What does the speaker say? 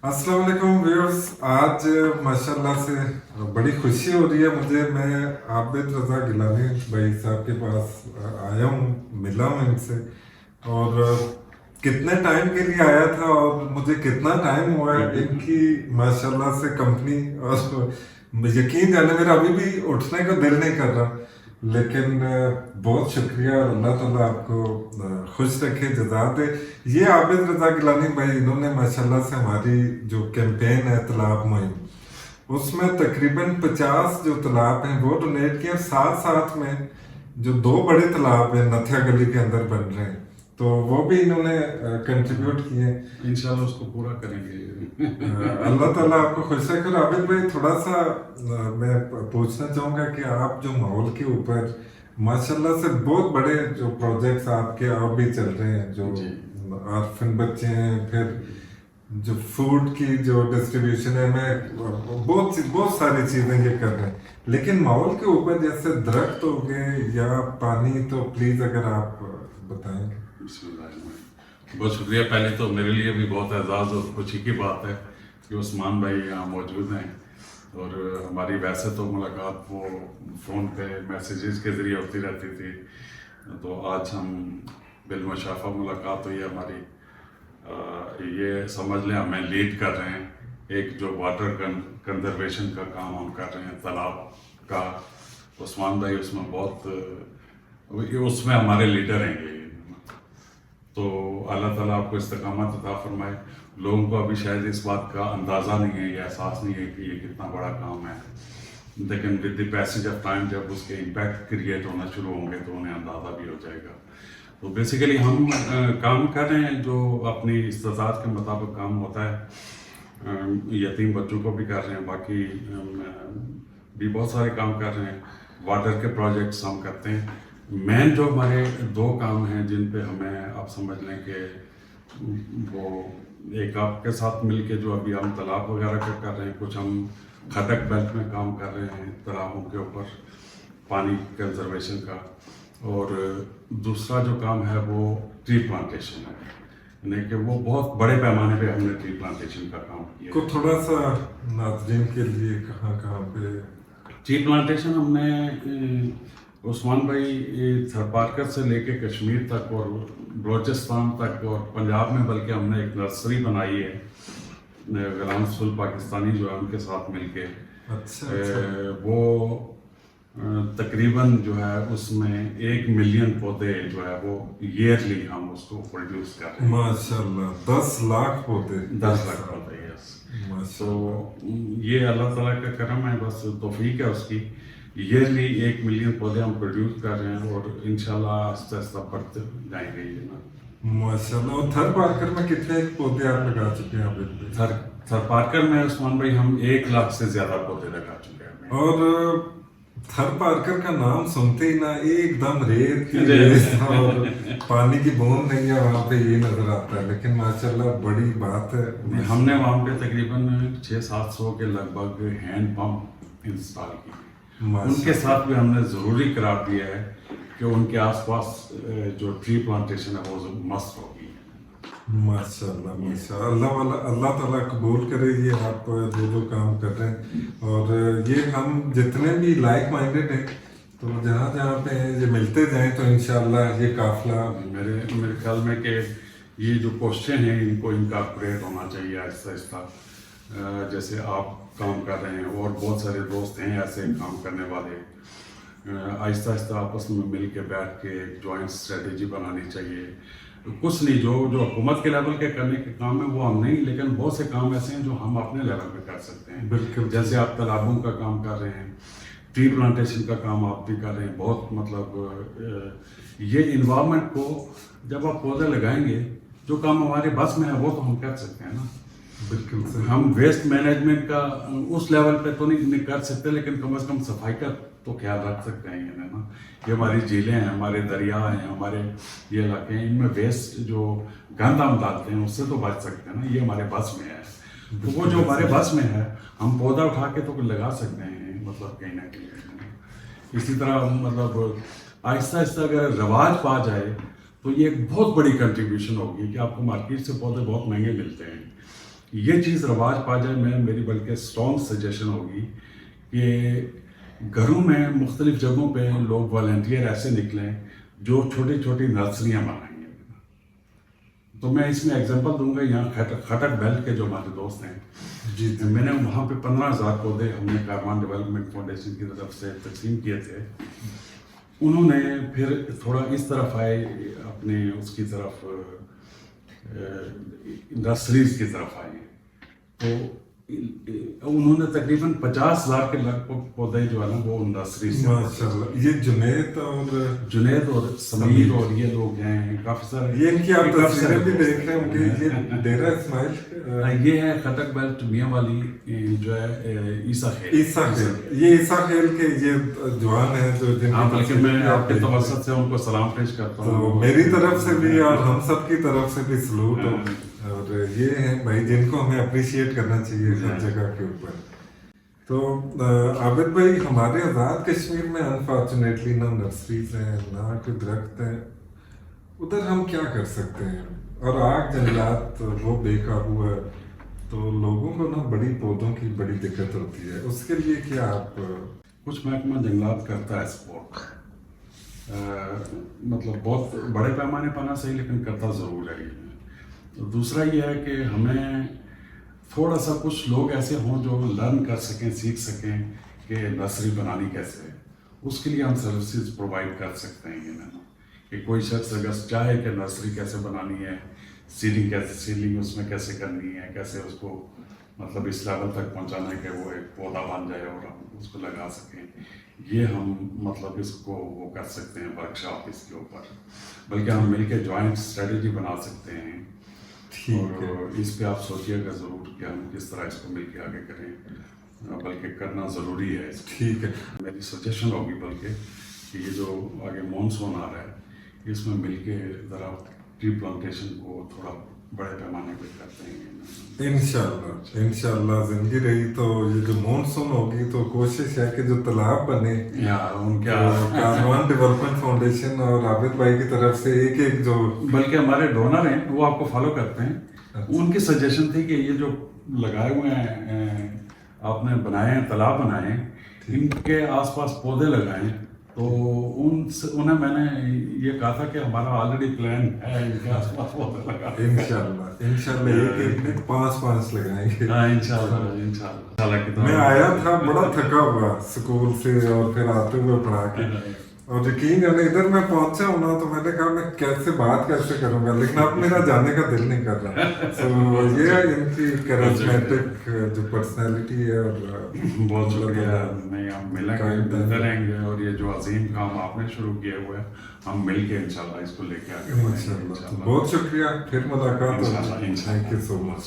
अस्सलाम वालेकुम व्यूअर्स। आज माशाल्लाह से बड़ी खुशी हो रही है मुझे। मैं आबिद रज़ा गिलानी भाई साहब के पास आया हूँ, मिला हूँ इनसे। और कितने टाइम के लिए आया था और मुझे कितना टाइम हुआ है इनकी माशाल्लाह से कंपनी। और यकीन जाने मेरा अभी भी उठने को दिल नहीं कर रहा, लेकिन बहुत शुक्रिया और अल्लाह ताला आपको खुश रखे, जज़ा दे। ये आबिद रज़ा गिलानी भाई, इन्होंने माशाल्लाह से हमारी जो कैंपेन है तालाब मुहिम, उसमें तकरीबन 50 जो तालाब हैं वो डोनेट किए। साथ साथ में जो 2 बड़े तालाब हैं नथिया गली के अंदर बन रहे हैं, तो वो भी इन्होंने कंट्रीब्यूट किए। इंशाल्लाह उसको पूरा करेंगे। अल्लाह ताला आपको खुश रखे। और आबिद भाई, थोड़ा सा मैं पूछना चाहूँगा कि आप जो माहौल के ऊपर माशाल्लाह से बहुत बड़े जो प्रोजेक्ट्स आपके अब भी चल रहे हैं, जो ऑर्फन बच्चे हैं, फिर जो फूड की जो डिस्ट्रीब्यूशन है, मैं बहुत सारी चीज़ें ये कर रहे हैं, लेकिन माहौल के ऊपर जैसे दरख्त हो गए या पानी, तो प्लीज़ अगर आप बताएंगे। बहुत शुक्रिया। पहले तो मेरे लिए भी बहुत एजाज़ और खुशी की बात है कि उस्मान भाई यहाँ मौजूद हैं। और हमारी वैसे तो मुलाकात वो फ़ोन पे मैसेजेस के ज़रिए होती रहती थी, तो आज हम बिलमुशाफा मुलाकात हुई हमारी। ये समझ लें हमें लीड कर रहे हैं एक जो वाटर कंजर्वेशन का काम हम कर रहे हैं तालाब का। उस्मान भाई उसमें उसमें हमारे लीडर हैं। तो अल्लाह ताला आपको इस्तकामत अता फरमाए। लोगों को अभी शायद इस बात का अंदाज़ा नहीं है या एहसास नहीं है कि ये कितना बड़ा काम है, लेकिन with the passage of time जब उसके इम्पैक्ट क्रिएट होना शुरू होंगे तो उन्हें अंदाज़ा भी हो जाएगा। तो बेसिकली हम काम कर रहे हैं जो अपनी इस्तादात के मुताबिक काम होता है। यतीम बच्चों को भी कर रहे हैं, बाकी भी बहुत सारे काम कर रहे हैं। वाटर के प्रोजेक्ट्स हम करते हैं। मेन जो हमारे 2 काम हैं जिन पे हमें आप समझ लें कि वो एक आपके साथ मिलके जो अभी हम तालाब वगैरह का कर रहे हैं, कुछ हम खटक बेल्ट में काम कर रहे हैं तालाबों के ऊपर पानी कंजर्वेशन का, और दूसरा जो काम है वो ट्री प्लांटेशन है, यानी कि वो बहुत बड़े पैमाने पे हमने ट्री प्लांटेशन का काम किया। को थोड़ा सा नाज़रीन के लिए कहाँ पे ट्री प्लांटेशन हमने उस्मान भाई थरपारकर से लेके कश्मीर तक और बलोचिस्तान तक और पंजाब में बल्कि हमने एक नर्सरी बनाई है गुलाम रसूल पाकिस्तानी जो है उनके साथ मिलके। अच्छा। वो तकरीबन जो है उसमें 1 मिलियन पौधे जो है वो ईयरली हम उसको प्रोड्यूस कर रहे हैं। माशाल्लाह 10 लाख पौधे। 10 लाख पौधे, यस। तो ये अल्लाह ताला का करम है, बस तौफीक है उसकी। ईयरली 1 मिलियन पौधे हम प्रोड्यूस कर रहे हैं और इंशाल्लाह आस्ते आस्ते बढ़ते जाएंगे ये ना। माशाल्लाह। और थर पार्कर में कितने पौधे आप लगा चुके हैं अभी? थर पार्कर में उस्मान भाई हम 1 लाख से ज्यादा पौधे लगा चुके हैं। और थर पार्कर का नाम सुनते ही ना एकदम रेत की रेत और पानी की बूंद नहीं है वहाँ पे, ये नजर आता है, लेकिन माशाल्लाह बड़ी बात है। हमने वहाँ पे तकरीबन 600-700 के लगभग हैंड पंप इंस्टॉल किए। उनके साथ भी हमने ज़रूरी करार दिया है कि उनके आसपास जो ट्री प्लांटेशन है वो मस्त होगी। माशाल्लाह माशाल्लाह। अल्लाह ताला कबूल करे ये आप जो काम कर रहे हैं। और ये हम जितने भी लाइक माइंडेड हैं, तो जहाँ जहाँ पे ये मिलते जाएं तो इंशाल्लाह ये काफिला। मेरे ख्याल में कि ये जो क्वेश्चन है इनको इनकॉर्पोरेट होना चाहिए आहिस्ता आहिस्ता। जैसे आप काम कर रहे हैं और बहुत सारे दोस्त हैं ऐसे काम करने वाले, आहिस्ता आहिस्ता आपस में मिल के बैठ के एक जॉइंट स्ट्रेटेजी बनानी चाहिए। कुछ नहीं, जो हुकूमत के लेवल के करने के काम है वो हम नहीं, लेकिन बहुत से काम ऐसे हैं जो हम अपने लेवल पे कर सकते हैं। बिल्कुल। जैसे आप तालाबों का काम कर रहे हैं, ट्री प्लांटेशन का काम आप भी कर रहे हैं। बहुत मतलब ये इन्वायरमेंट को जब आप पौधे लगाएंगे, जो काम हमारे बस में है वो तो हम कर सकते हैं ना। बिल्कुल। हम वेस्ट मैनेजमेंट का उस लेवल पे तो नहीं कर सकते, लेकिन कम से कम सफाई का तो ख्याल रख सकते हैं, है ना। ये हमारी झीलें हैं, हमारे दरिया हैं, हमारे ये इलाके हैं, इनमें वेस्ट जो गंद हम डालते हैं उससे तो बच सकते हैं ना। ये हमारे बस में है, तो वो जो हमारे बस में है हम पौधा उठा के तो लगा सकते हैं, मतलब कहीं ना कहीं। इसी तरह मतलब आहिस्ता आहिस्ता अगर रवाज पा जाए तो ये एक बहुत बड़ी कंट्रीब्यूशन होगी कि आपको मार्केट से पौधे बहुत महंगे मिलते हैं, یہ چیز رواج پا جائے، میری بلکہ اسٹرانگ سجیشن ہوگی کہ گھروں میں مختلف جگہوں پہ لوگ والنٹیئر ایسے نکلیں جو چھوٹی چھوٹی نرسریاں بنائیں گے. تو میں اس میں ایگزامپل دوں گا. یہاں خٹک بیلٹ کے جو ہمارے دوست ہیں جی میں نے وہاں پہ 15,000 پودے ہم نے کاروان ڈیولپمنٹ فاؤنڈیشن کی طرف سے تقسیم کیے تھے. انہوں نے پھر تھوڑا اس طرف آئے اپنے اس کی طرف انڈسٹریز کی طرف آئے تو انہوں نے تقریباً 50,000 کے لگ بھگ پودے جو ہے نا وہ انڈسٹریز سے. ماشاء اللہ. یہ جنید اور سمیر اور یہ لوگ ہیں کافی سارے. یہ ان کی آپ تصویریں بھی دیکھ رہے ہوں گے. یہ ڈیرا اسماعیل یہ ہے خٹک بیلٹ میاں والی جو ہے عیسیٰ خیل. یہ عیسیٰ خیل کے یہ جوان ہیں جو ہاں بلکہ میں آپ کے توسط سے ان کو سلام پیش کرتا ہوں. تو میری طرف سے بھی اور ہم سب کی طرف سے بھی سلوٹ ہو. اور یہ ہیں بھائی جن کو ہمیں اپریشیٹ کرنا چاہیے ہر جگہ کے اوپر. تو عابد بھائی ہمارے آزاد کشمیر میں انفارچونیٹلی نہ نرسریز ہیں نہ کوئی درخت ہیں. ادھر ہم کیا کر سکتے ہیں؟ اور آگ جنگلات وہ بے قابو ہے تو لوگوں کو نا بڑی پودوں کی بڑی دقت ہوتی ہے. اس کے لیے کیا آپ کچھ محکمہ جنگلات کرتا ہے سپورٹ، مطلب بہت بڑے پیمانے پر نہ صحیح لیکن کرتا ضرور ہے. دوسرا یہ ہے کہ ہمیں تھوڑا سا کچھ لوگ ایسے ہوں جو لرن کر سکیں، سیکھ سکیں کہ نرسری بنانی کیسے ہے. اس کے لیے ہم سروسز پرووائڈ کر سکتے ہیں. یہ کہ کوئی شخص اگر چاہے کہ نرسری کیسے بنانی ہے، سیلنگ اس میں کیسے کرنی ہے، کیسے اس کو مطلب اس لیول تک پہنچانا ہے کہ وہ ایک پودا بن جائے اور ہم اس کو لگا سکیں، یہ ہم مطلب اس کو وہ کر سکتے ہیں ورکشاپ اس کے اوپر. بلکہ ہم مل کے جوائنٹ اسٹریٹجی بنا سکتے ہیں. اور اس پہ آپ سوچیے گا ضرور کہ ہم کس طرح اس کو مل کے آگے کریں، بلکہ کرنا ضروری ہے. ٹھیک ہے. میری سجیشن ہوگی بلکہ کہ یہ جو آگے مانسون آ رہا ہے اس میں مل کے ذرا ٹری پلانٹیشن کو تھوڑا بڑے پیمانے پہ کرتے ہیں. انشاءاللہ زندگی رہی تو یہ جو مانسون ہوگی تو کوشش ہے کہ جو تالاب بنے ان کے کاروان ڈیولپمنٹ فاؤنڈیشن اور عابد بھائی کی طرف سے ایک جو بلکہ ہمارے ڈونر ہیں وہ آپ کو فالو کرتے ہیں. ان کی سجیشن تھی کہ یہ جو لگائے ہوئے ہیں آپ نے بنائے ہیں تالاب بنائے ہیں ان کے آس پاس پودے لگائیں. تو انہیں میں نے یہ کہا تھا کہ ہمارا آلریڈی پلان ہے ان کے آس پاس پودے لگانے. انشاءاللہ ایک 5 لگائیں گے. ہاں انشاءاللہ. میں آیا تھا بڑا تھکا ہوا اسکول سے اور پھر آتے ہوئے پڑھا کے، اور یقین کریں ادھر میں پہنچا ہوں نا تو میں نے کہا میں کیسے بات کروں گا، لیکن اب میرا جانے کا دل نہیں کر رہا. تو یہ ان کی کرسمیٹک جو پرسنالٹی ہے. اور بہت شکریہ. نہیں ہم ملتے رہیں گے اور یہ جو عظیم کام آپ نے شروع کیے ہوئے ہم مل کے انشاءاللہ اس کو لے کے آگے بڑھیں گے. بہت شکریہ. پھر ملاقات. Thank you so much.